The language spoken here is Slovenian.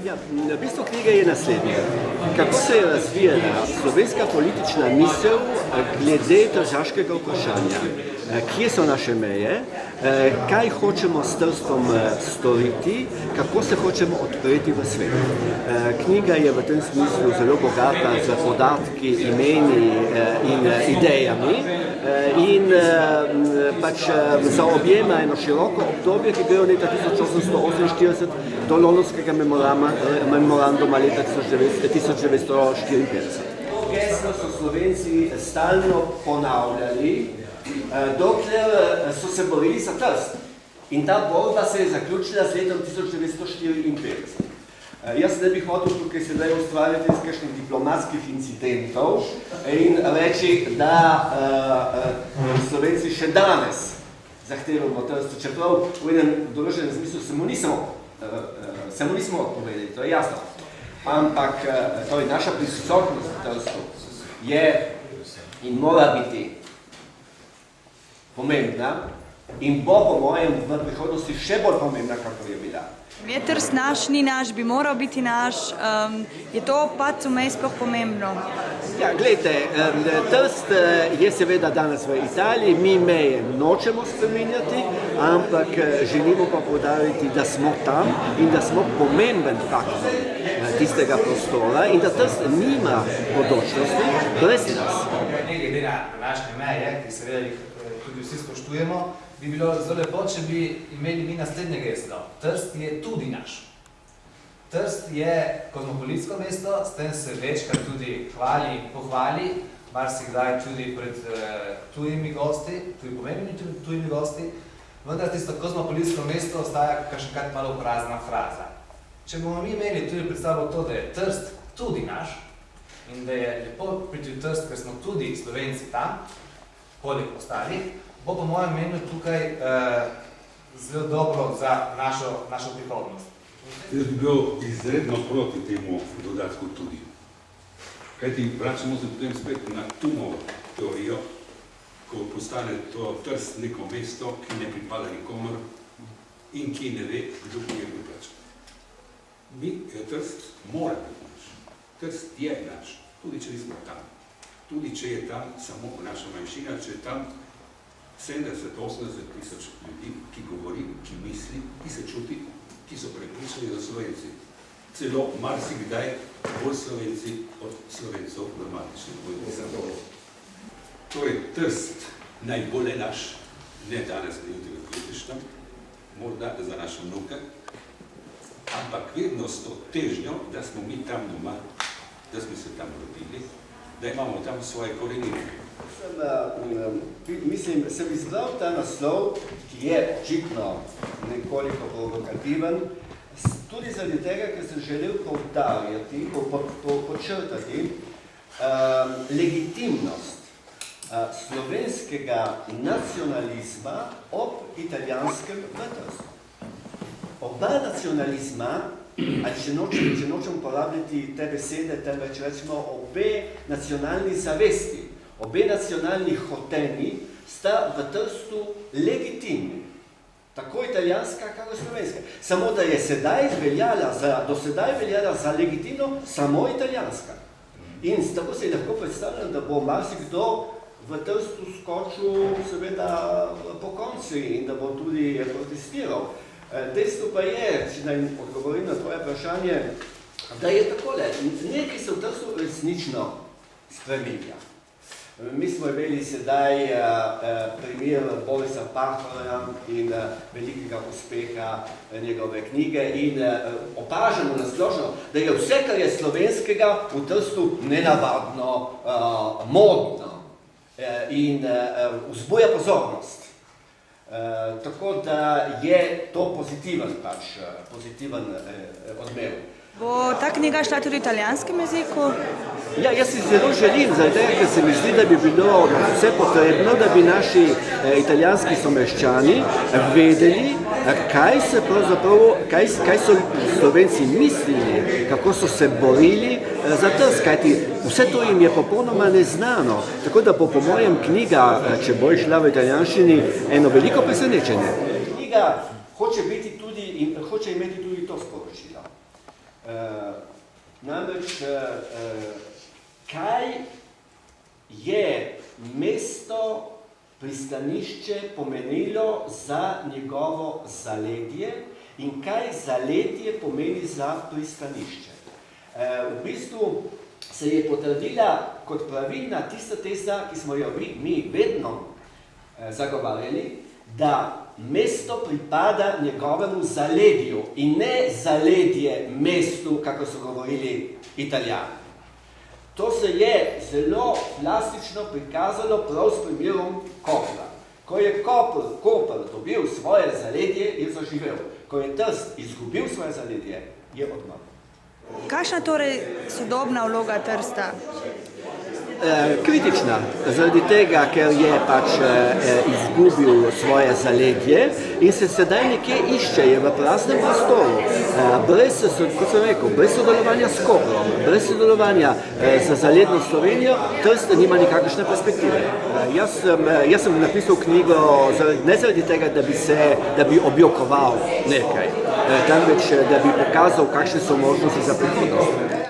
Ja, bistvo knjige je naslednje. Kako se je razvijala slovenska politična misel glede tržaškega vprašanja? Kje so naše meje? Kaj hočemo s Trstom storiti? Kako se hočemo odpreti v svet? Knjiga je v tem smislu zelo bogata z podatki, imeni in idejami in pač zaobjema eno široko obdobje, ki gre od leta 1848 do londonskega memoranduma leta 1954. Geslo so Slovenci stalno ponavljali, dokler so se borili za Trst. In ta borba se je zaključila z letom 1954. Jaz ne bi hotel tukaj sedaj ustvarjati iz kakšnih diplomatskih incidentov in reči, da Slovenci še danes zahtevamo Trstu, čeprav v enem določenem smislu se mu nismo odpovedali, to je jasno. Ampak naša prisotnost v Trstu je in mora biti pomembna in bo po mojem v prihodnosti še bolj pomembna, kako je bila. Je Trst naš, ni naš, bi moral biti naš, je to pač vmej sploh pomembno? Ja, gledajte, Trst je seveda danes v Italiji, mi meje nočemo spreminjati, ampak želimo pa poudariti, da smo tam in da smo pomemben faktor tistega prostora in da Trst nima bodočnosti brez nas. Ne glede na današnje meje, ki seveda jih tudi vsi spoštujemo, bi bilo zelo lepo, če bi imeli mi naslednje geslo. Trst je tudi naš. Trst je kozmopolitsko mesto, s tem se večkrat tudi hvali in pohvali, marsikdaj tudi pred tujimi gosti, tudi pomembnimi tujimi gosti, vendar tisto kozmopolitsko mesto ostaja kakšenkrat malo prazna fraza. Če bomo mi imeli tudi predstavo to, da je Trst tudi naš in da je lepo priti v Trst, ker smo tudi Slovenci tam, poleg ostalih, bo po mojem mnenju tukaj zelo dobro za našo prihodnost. Jaz bi bil izredno proti temu dodatku tudi. Kajti vračamo se potem spet na Tumovo teorijo, ko postane to Trst neko mesto, ki ne pripada nikomor in ki ne ve, kdo bi je priplačal. Trst mora biti naš. Trst je naš, tudi če nismo tam. Tudi če je tam samo naša manjšina, če je tam 70-80 tisoč ljudi, ki govori, ki misli, ki se čuti, ki so prepričani za Slovenci. Celo marsikdaj bolj Slovenci od Slovencov v matičnem boju. Torej, Trst najbolj je naš, ne danes, ne jutri v kritičnem, morda za naše vnuke, ampak vedno s to težnjo, da smo mi tam doma, da smo se tam rodili, da imamo tam svoje korenine. Mislim, sem izbral ta naslov, ki je očitno nekoliko provokativen, tudi zaradi tega, ker sem želel poudarjati, podčrtati legitimnost slovenskega nacionalizma ob italijanskem v Trstu. Oba nacionalizma, ali če nočem uporabljati te besede, temveč rečemo obe nacionalni zavesti, obe nacionalni hotenji sta v Trstu legitimni. Tako italijanska, kako slovenska. Samo da je do sedaj veljala za legitimno samo italijanska. In tako se lahko predstavljam, da bo marsikdo v Trstu skočil seveda po konci in da bo tudi protestiral. Dejstvo pa je, če naj odgovorim na tvoje vprašanje, da je takole, nekaj se v Trstu resnično spreminja. Mi smo imeli sedaj primer Borisa Pahorja in velikega uspeha njegove knjige in opažamo nasplošno, da je vse, kar je slovenskega, v Trstu nenavadno, modno in vzbuja pozornost. Tako da je to pozitiven odmev. Bo ta knjiga šla tudi v italijanskem jeziku? Ja, jaz si zelo želim, zaradi tega, ker se mi zdi, da bi bilo vse potrebno, da bi naši italijanski someščani vedeli, kaj so Slovenci mislili, kako so se borili za Trst, kajti vse to jim je popolnoma neznano. Tako da bo po mojem knjiga, če bo šla v italijanščini, eno veliko presenečenje. Knjiga hoče imeti tudi to sporočilo. Namreč, kaj je mesto pristanišče pomenilo za njegovo zaledje in kaj zaledje pomeni za pristanišče. V bistvu se je potrdila kot pravilna tista teza, ki smo jo mi vedno zagovarjali, da mesto pripada njegovemu zaledju in ne zaledje mestu, kako so govorili Italijani. To se je zelo plastično prikazalo prav s primerom Kopra. Ko je Koper dobil svoje zaledje, je zaživel. Ko je Trst izgubil svoje zaledje, je odmrl. Kakšna torej sodobna vloga Trsta? Kritična, zaradi tega, ker je pač izgubil svoje zaledje in se sedaj nekje išče, je v praznem prostoru, brez, kot sem rekel, brez sodelovanja s Koprom, brez sodelovanja z zaledno Slovenijo, Trst nima nikakršne perspektive. Jaz sem napisal knjigo ne zaradi tega, da bi objokoval nekaj, temveč da bi pokazal, kakšne so možnosti za prihodnost.